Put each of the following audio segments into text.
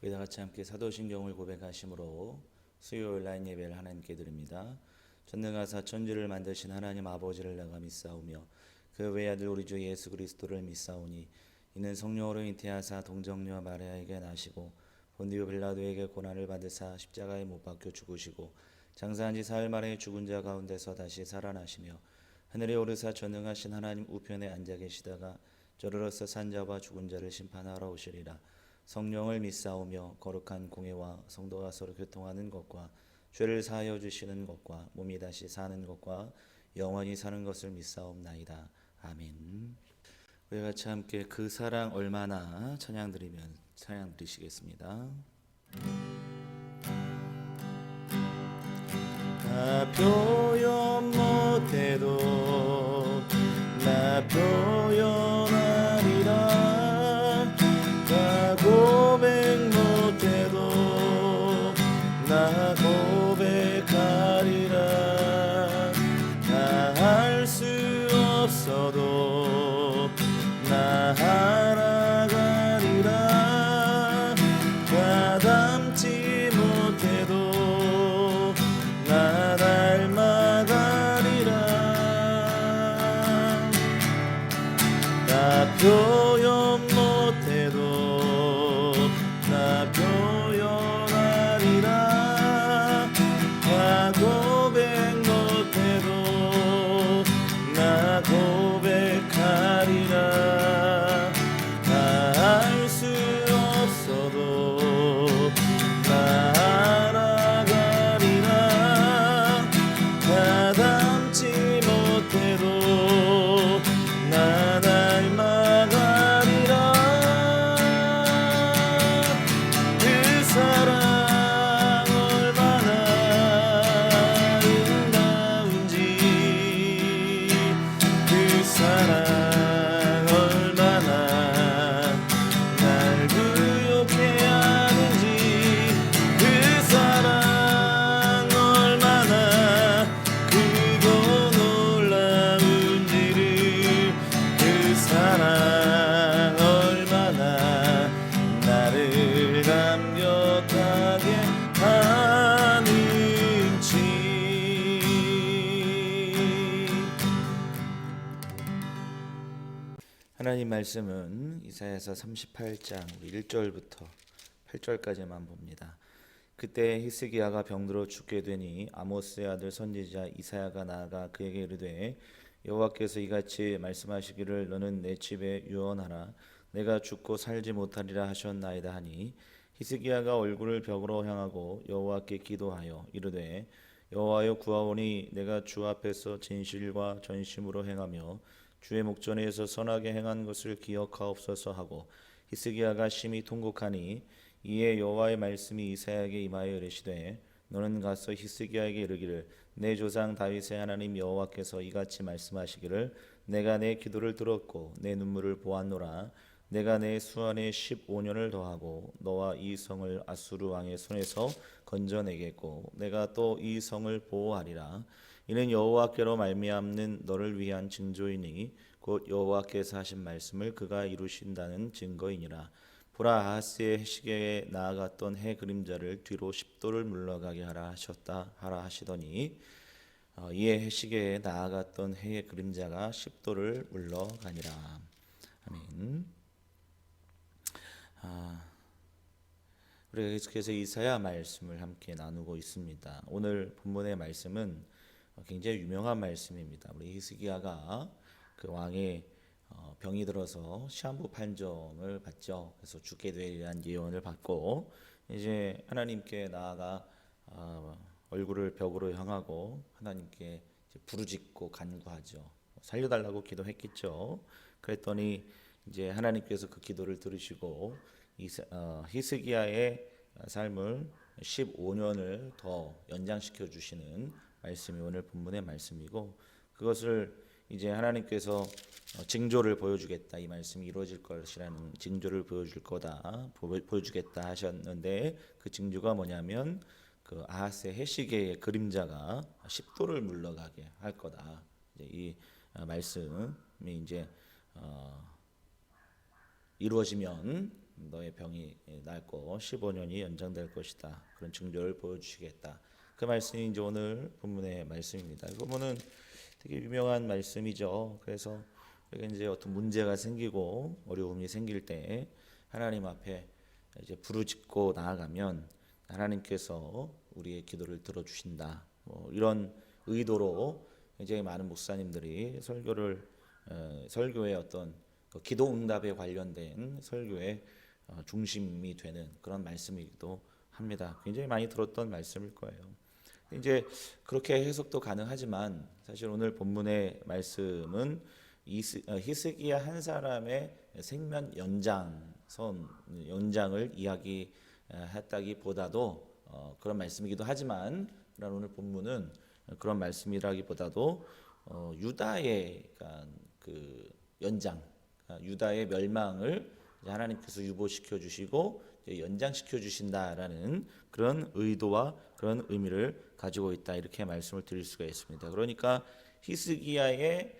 우리 다 같이 함께 사도신경을 고백하심으로 수요 온라인 예배를 하나님께 드립니다. 전능하사 천지를 만드신 하나님 아버지를 내가 믿사오며 그 외아들 우리 주 예수 그리스도를 믿사오니 이는 성령으로 잉태하사 동정녀 마리아에게 나시고 본디오 빌라도에게 고난을 받으사 십자가에 못 박혀 죽으시고 장사한 지 사흘 만에 죽은 자 가운데서 다시 살아나시며 하늘에 오르사 전능하신 하나님 우편에 앉아 계시다가 저르러서 산자와 죽은 자를 심판하러 오시리라. 성령을 믿사오며 거룩한 공회와 성도가 서로 교통하는 것과 죄를 사하여 주시는 것과 몸이 다시 사는 것과 영원히 사는 것을 믿사옵나이다. 아멘. 우리 같이 함께 그 사랑 얼마나 찬양 드리시겠습니다. 나 표현 못해도 나 표현하리라. 나 고백 못해도 나 고백하리라. 나 할 수 없어도 나 알아가리라. 나 닮지 못해도 나 닮아가리라. 나 표현 못해도 나 표현하리라. 나 고백 못해도 나 고백하리라. 나 알 수 없어도 나 알아가리라. 나 닮지 못해도 나 닮아가리라. 그 사랑 얼마나 아름다운지 그 사랑 얼마나 날 부욕해 하는지 그 사랑 얼마나 크고 놀라운지를 그 사랑 얼마나 나를 감격하게 하는지. 하나님 말씀은 이사야서 38장 1절부터 8절까지만 봅니다. 그때 히스기야가 병들어 죽게 되니 아모스의 아들 선지자 이사야가 나아가 그에게 이르되 여호와께서 이같이 말씀하시기를 너는 내 집에 유언하라. 내가 죽고 살지 못하리라 하셨나이다 하니 히스기야가 얼굴을 벽으로 향하고 여호와께 기도하여 이르되 여호와여 구하오니 내가 주 앞에서 진실과 전심으로 행하며 주의 목전에서 선하게 행한 것을 기억하옵소서 하고 히스기야가 심히 통곡하니 이에 여호와의 말씀이 이사야에게 임하여 이르시되 너는 가서 히스기야에게 이르기를 내 조상 다윗의 하나님 여호와께서 이같이 말씀하시기를 내가 내 기도를 들었고 내 눈물을 보았노라. 내가 내 수완에 15년을 더하고 너와 이 성을 아수르 왕의 손에서 건져내겠고 내가 또 이 성을 보호하리라. 이는 여호와께로 말미암는 너를 위한 징조이니 곧 여호와께서 하신 말씀을 그가 이루신다는 증거이니라. 보라 아하스의 시계에 나아갔던 해 그림자를 뒤로 10도를 물러가게 하라 하시더니 이에 해시계에 나아갔던 해의 그림자가 10도를 물러가니라. 아멘. 우리가 계속해서 이사야 말씀을 함께 나누고 있습니다. 오늘 본문의 말씀은 굉장히 유명한 말씀입니다. 우리 히스기야가 그 왕의 병이 들어서 시한부 판정을 받죠. 그래서 죽게 되리라는 예언을 받고 이제 하나님께 나아가 얼굴을 벽으로 향하고 하나님께 부르짖고 간구하죠. 살려달라고 기도했겠죠. 그랬더니 이제 하나님께서 그 기도를 들으시고 히스기야의 삶을 15년을 더 연장시켜 주시는 말씀이 오늘 본문의 말씀이고 그것을 이제 하나님께서 징조를 보여주겠다, 이 말씀이 이루어질 것이라는 징조를 보여주겠다 하셨는데 그 징조가 뭐냐면 그 아하스의 해시계의 그림자가 10도를 물러가게 할 거다. 이제 이 말씀이 이제 이루어지면 너의 병이 낫고 15년이 연장될 것이다. 그런 징조를 보여주시겠다. 그 말씀이 이제 오늘 본문의 말씀입니다. 이 본문은 되게 유명한 말씀이죠. 그래서 우리가 이제 어떤 문제가 생기고 어려움이 생길 때 하나님 앞에 이제 부르짖고 나아가면 하나님께서 우리의 기도를 들어주신다. 이런 의도로 굉장히 많은 목사님들이 설교의 어떤 그 기도 응답에 관련된 설교의 중심이 되는 그런 말씀이기도 합니다. 굉장히 많이 들었던 말씀일 거예요. 이제 그렇게 해석도 가능하지만 사실 오늘 본문의 말씀은 히스기야 한 사람의 생명 연장을 이야기했다기보다도 그런 말씀이기도 하지만 오늘 본문은 그런 말씀이라기보다도 유다의 그 연장, 유다의 멸망을 하나님께서 유보시켜 주시고 연장시켜 주신다라는 그런 의도와 그런 의미를 가지고 있다, 이렇게 말씀을 드릴 수가 있습니다. 그러니까 히스기야의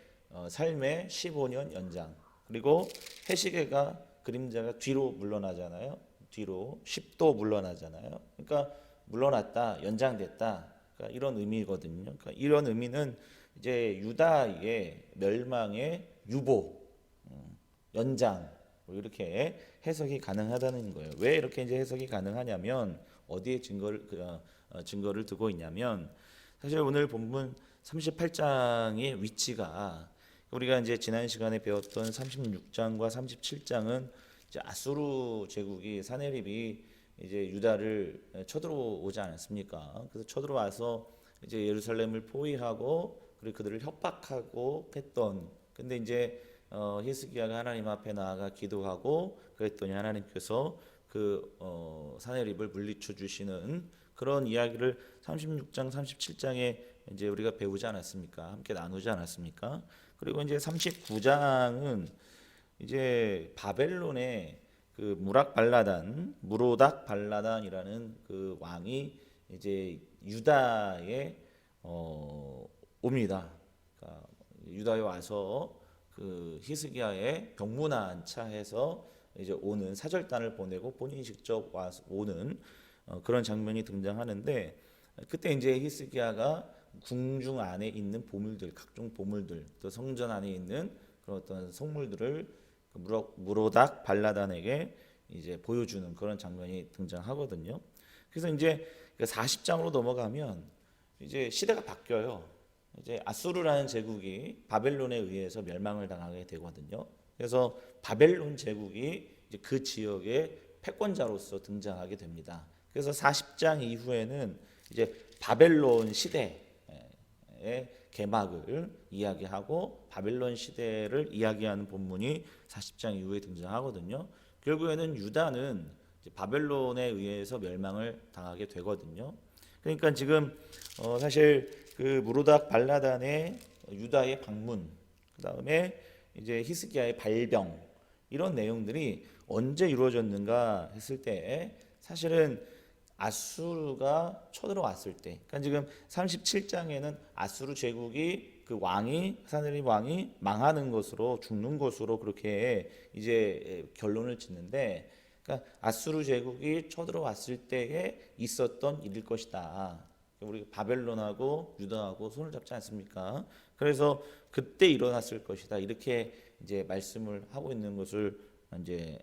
삶의 15년 연장, 그리고 해시계가 그림자가 뒤로 물러나잖아요. 뒤로 10도 물러나잖아요. 그러니까 물러났다, 연장됐다, 그러니까 이런 의미거든요. 그러니까 이런 의미는 이제 유다의 멸망의 유보, 연장, 이렇게 해석이 가능하다는 거예요. 왜 이렇게 이제 해석이 가능하냐면 어디에 증거를 두고 있냐면, 사실 오늘 본문 38장의 위치가 우리가 이제 지난 시간에 배웠던 36장과 37장은 이제 아수르 제국이 사내립이 이제 유다를 쳐들어오지 않았습니까? 그래서 쳐들어와서 이제 예루살렘을 포위하고 그리고 그들을 협박하고 했던. 근데 이제 히스기야가 하나님 앞에 나아가 기도하고 그랬더니 하나님께서 그 사내립을 물리쳐 주시는 그런 이야기를 36장, 37장에 이제 우리가 배우지 않았습니까? 함께 나누지 않았습니까? 그리고 이제 39장은 이제 바벨론의 그 무로닥 발라단이라는 그 왕이 이제 유다에 옵니다. 그러니까 유다에 와서 그 히스기야의 병문안차해서 이제 오는 사절단을 보내고 본인이 직접 와서 오는 그런 장면이 등장하는데, 그때 이제 히스기야가 궁중 안에 있는 보물들, 각종 보물들, 또 성전 안에 있는 그런 어떤 성물들을 무로닥 발라단에게 이제 보여주는 그런 장면이 등장하거든요. 그래서 이제 40장으로 넘어가면 이제 시대가 바뀌어요. 이제 아수르라는 제국이 바벨론에 의해서 멸망을 당하게 되거든요. 그래서 바벨론 제국이 이제 그 지역의 패권자로서 등장하게 됩니다. 그래서 40장 이후에는 이제 바벨론 시대의 개막을 이야기하고 바벨론 시대를 이야기하는 본문이 40장 이후에 등장하거든요. 결국에는 유다는 이제 바벨론에 의해서 멸망을 당하게 되거든요. 그러니까 지금 사실 그 무로닥 발라단의 유다의 방문, 그 다음에 이제 히스기야의 발병, 이런 내용들이 언제 이루어졌는가 했을 때 사실은 아수르가 쳐들어왔을 때, 그러니까 지금 37장에는 아수르 제국이 그 왕이 사내립 왕이 망하는 것으로, 죽는 것으로 그렇게 이제 결론을 짓는데, 그러니까 아수르 제국이 쳐들어왔을 때에 있었던 일일 것이다. 우리 바벨론하고 유다하고 손을 잡지 않습니까? 그래서 그때 일어났을 것이다, 이렇게 이제 말씀을 하고 있는 것을 이제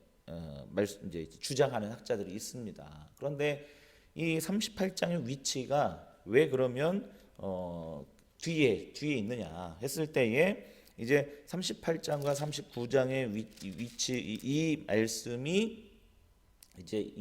주장하는 학자들이 있습니다. 그런데 이 38장의 위치가 왜 그러면 뒤에 있느냐 했을 때에 이제 38장과 39장의 위치, 이 말씀이 이제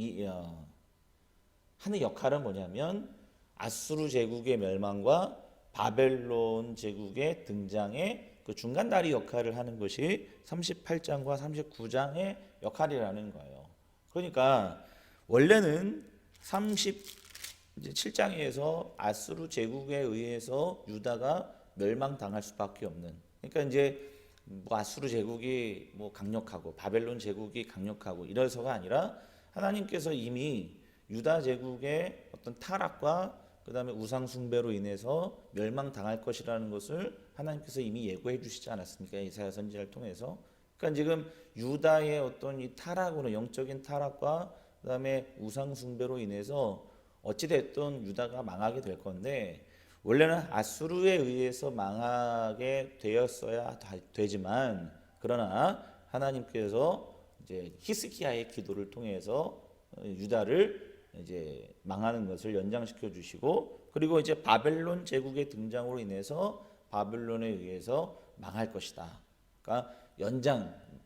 하는 역할은 뭐냐면 아수르 제국의 멸망과 바벨론 제국의 등장에 그 중간다리 역할을 하는 것이 38장과 39장의 역할이라는 거예요. 그러니까 원래는 37장에서 아수르 제국에 의해서 유다가 멸망당할 수밖에 없는, 그러니까 이제 뭐 아수르 제국이 뭐 강력하고 바벨론 제국이 강력하고 이래서가 아니라 하나님께서 이미 유다 제국의 어떤 타락과 그 다음에 우상 숭배로 인해서 멸망당할 것이라는 것을 하나님께서 이미 예고해 주시지 않았습니까? 이사야 선지자를 통해서. 그러니까 지금 유다의 어떤 이 타락으로 영적인 타락과 그다음에 우상 숭배로 인해서 어찌 됐든 유다가 망하게 될 건데 원래는 아수르에 의해서 망하게 되었어야 되지만 그러나 하나님께서 이제 히스기야의 기도를 통해서 유다를 이제 망하는 것을 연장시켜 주시고 그리고 이제 바벨론 제국의 등장으로 인해서 바벨론에 의해서 망할 것이다. 그러니까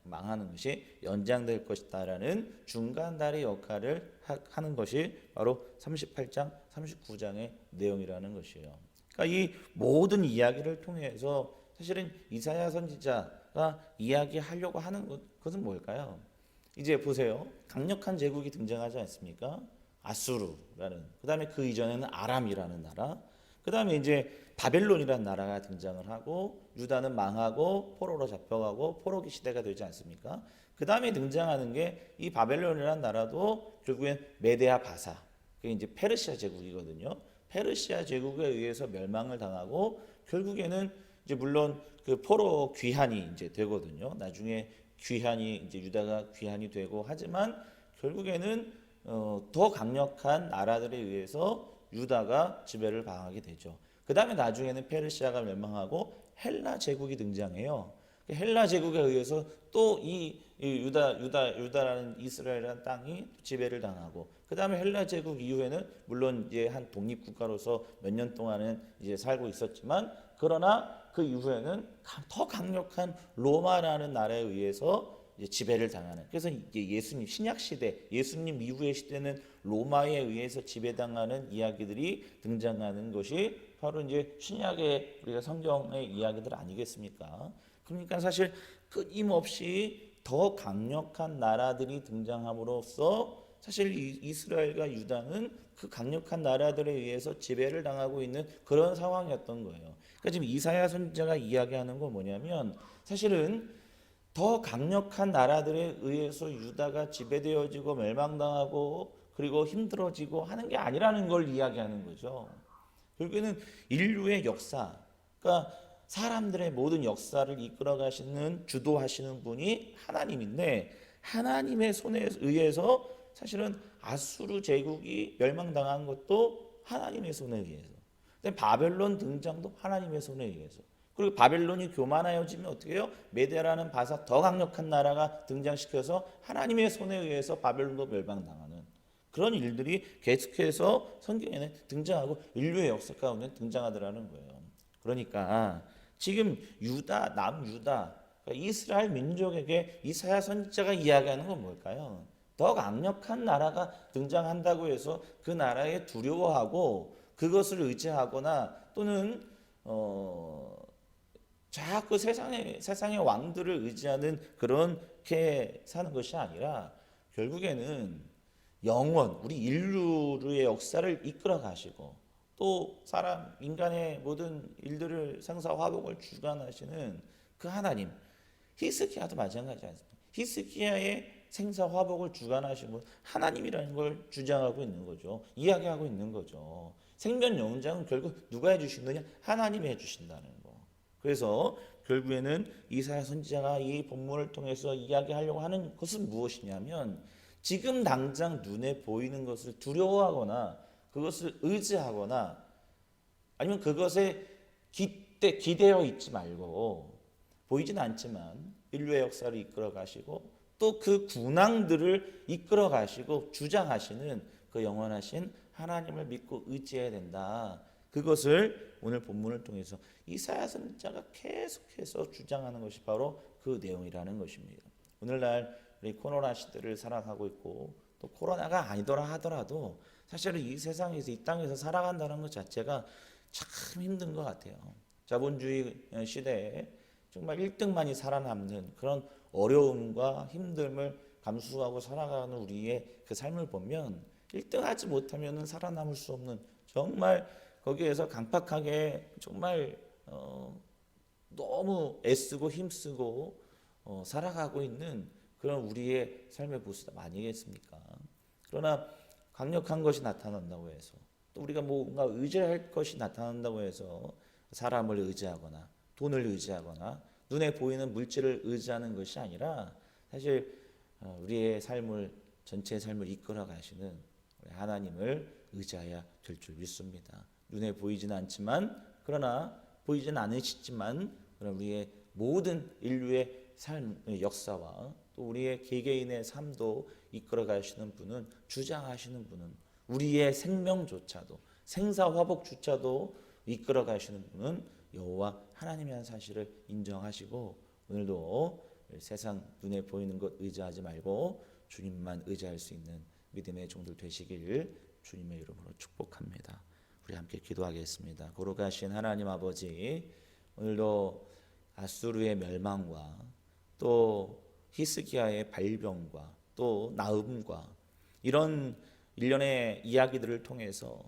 망하는 것이 연장될 것이다라는 중간다리 역할을 하는 것이 바로 38장, 39장의 내용이라는 것이에요. 그러니까 이 모든 이야기를 통해서 사실은 이사야 선지자가 이야기하려고 하는 것은 뭘까요? 이제 보세요. 강력한 제국이 등장하지 않습니까? 아수르라는, 그 다음에 그 이전에는 아람이라는 나라, 그 다음에 이제 바벨론이라는 나라가 등장을 하고 유다는 망하고 포로로 잡혀가고 포로기 시대가 되지 않습니까? 그 다음에 등장하는 게 이 바벨론이라는 나라도 결국엔 메데아 바사, 그게 이제 페르시아 제국이거든요. 페르시아 제국에 의해서 멸망을 당하고 결국에는 이제 물론 그 포로 귀환이 이제 되거든요. 나중에 귀환이 이제 유다가 귀환이 되고 하지만 결국에는 더 강력한 나라들에 의해서 유다가 지배를 당하게 되죠. 그 다음에 나중에는 페르시아가 멸망하고 헬라 제국이 등장해요. 헬라 제국에 의해서 또 이 유다라는 이스라엘이라는 땅이 지배를 당하고 그 다음에 헬라 제국 이후에는 물론 이제 한 독립 국가로서 몇 년 동안은 이제 살고 있었지만 그러나 그 이후에는 더 강력한 로마라는 나라에 의해서 이제 지배를 당하는. 그래서 이제 예수님 신약 시대, 예수님 이후의 시대는 로마에 의해서 지배당하는 이야기들이 등장하는 것이 바로 이제 신약의 우리가 성경의 이야기들 아니겠습니까? 그러니까 사실 끊임없이 더 강력한 나라들이 등장함으로써 사실 이스라엘과 유다는 그 강력한 나라들에 의해서 지배를 당하고 있는 그런 상황이었던 거예요. 그러니까 지금 이사야 선지자가 이야기하는 건 뭐냐면 사실은 더 강력한 나라들에 의해서 유다가 지배되어지고 멸망당하고 그리고 힘들어지고 하는 게 아니라는 걸 이야기하는 거죠. 결국에는 인류의 역사, 그러니까 사람들의 모든 역사를 이끌어 가시는 주도하시는 분이 하나님인데 하나님의 손에 의해서 사실은 아수르 제국이 멸망당한 것도 하나님의 손에 의해서. 근데 바벨론 등장도 하나님의 손에 의해서. 그리고 바벨론이 교만하여지면 어떻게 해요? 메데라는 바사 더 강력한 나라가 등장시켜서 하나님의 손에 의해서 바벨론도 멸망당하는 그런 일들이 계속해서 성경에는 등장하고 인류의 역사 가운데 등장하더라는 거예요. 그러니까 지금 유다, 남유다, 그러니까 이스라엘 민족에게 이사야 선지자가 이야기하는 건 뭘까요? 더 강력한 나라가 등장한다고 해서 그 나라에 두려워하고 그것을 의지하거나 또는 자꾸 세상의 왕들을 의지하는 그렇게 사는 것이 아니라 결국에는 영원 우리 인류의 역사를 이끌어 가시고 또 사람 인간의 모든 일들을 생사화복을 주관하시는 그 하나님. 히스기야도 마찬가지 않습니까? 히스기야의 생사화복을 주관하신 분 하나님이라는 걸 주장하고 있는 거죠. 이야기하고 있는 거죠. 생명 영장은 결국 누가 해주시느냐? 하나님이 해주신다는 거. 그래서 결국에는 이사야 선지자가 이 본문을 통해서 이야기하려고 하는 것은 무엇이냐면 지금 당장 눈에 보이는 것을 두려워하거나 그것을 의지하거나 아니면 그것에 기대어 있지 말고 보이진 않지만 인류의 역사를 이끌어 가시고 또 그 군왕들을 이끌어 가시고 주장하시는 그 영원하신 하나님을 믿고 의지해야 된다. 그것을 오늘 본문을 통해서 이사야 선지자가 계속해서 주장하는 것이 바로 그 내용이라는 것입니다. 오늘날 우리 코로나 시대를 살아가고 있고 또 코로나가 아니더라 하더라도 사실은 이 세상에서 이 땅에서 살아간다는 것 자체가 참 힘든 것 같아요. 자본주의 시대에 정말 1등만이 살아남는 그런 어려움과 힘듦을 감수하고 살아가는 우리의 그 삶을 보면 1등 하지 못하면 살아남을 수 없는 정말 거기에서 강팍하게 정말 너무 애쓰고 힘쓰고 살아가고 있는 그런 우리의 삶의 모습 아니겠습니까? 그러나 강력한 것이 나타난다고 해서 또 우리가 뭔가 의지할 것이 나타난다고 해서 사람을 의지하거나 돈을 의지하거나 눈에 보이는 물질을 의지하는 것이 아니라 사실 우리의 삶을 전체 삶을 이끌어 가시는 하나님을 의지해야 될 줄 믿습니다. 눈에 보이지는 않지만 그러나 보이지는 않으시지만 그러나 우리의 모든 인류의 삶의 역사와 또 우리의 개개인의 삶도 이끌어 가시는 분은 주장하시는 분은 우리의 생명조차도 생사화복조차도 이끌어 가시는 분은 여호와 하나님이라는 사실을 인정하시고 오늘도 세상 눈에 보이는 것 의지하지 말고 주님만 의지할 수 있는 믿음의 종들 되시길 주님의 이름으로 축복합니다. 우리 함께 기도하겠습니다. 거룩하신 하나님 아버지, 오늘도 아수르의 멸망과 또 히스기야의 발병과 또 나음과 이런 일련의 이야기들을 통해서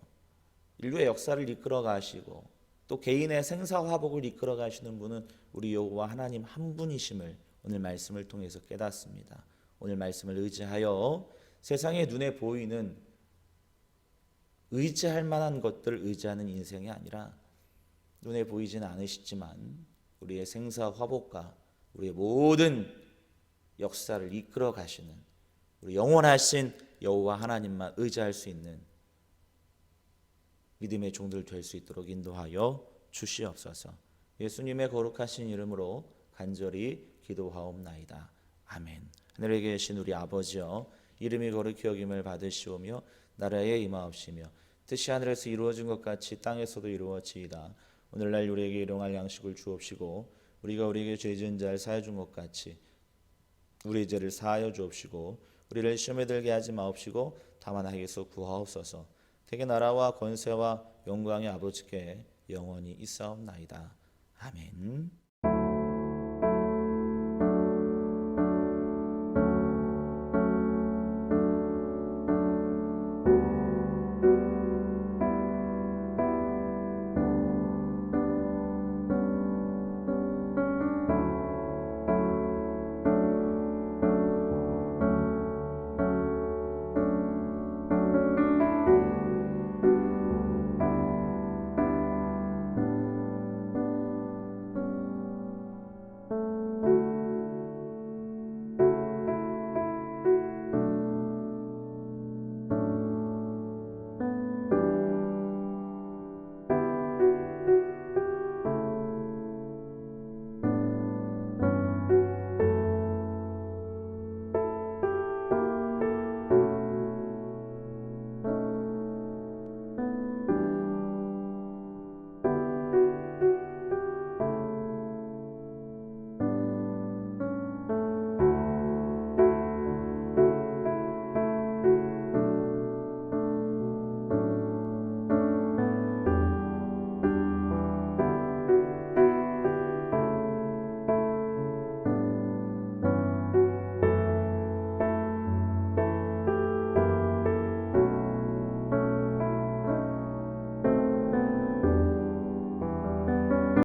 인류의 역사를 이끌어 가시고 또 개인의 생사화복을 이끌어 가시는 분은 우리 여호와 하나님 한 분이심을 오늘 말씀을 통해서 깨닫습니다. 오늘 말씀을 의지하여 세상의 눈에 보이는 의지할 만한 것들을 의지하는 인생이 아니라 눈에 보이지는 않으시지만 우리의 생사화복과 우리의 모든 역사를 이끌어 가시는 우리 영원하신 여호와 하나님만 의지할 수 있는 믿음의 종들 될 수 있도록 인도하여 주시옵소서. 예수님의 거룩하신 이름으로 간절히 기도하옵나이다. 아멘. 하늘에 계신 우리 아버지여, 이름이 거룩히 여김을 받으시오며 나라에 임하옵시며 뜻이 하늘에서 이루어진 것 같이 땅에서도 이루어지이다. 오늘날 우리에게 일용할 양식을 주옵시고 우리가 우리에게 죄 지은 자를 사하여 준 것 같이 우리 죄를 사하여 주옵시고 우리를 시험에 들게 하지 마옵시고 다만 악에서 구하옵소서. 대개 나라와 권세와 영광의 아버지께 영원히 있사옵나이다. 아멘.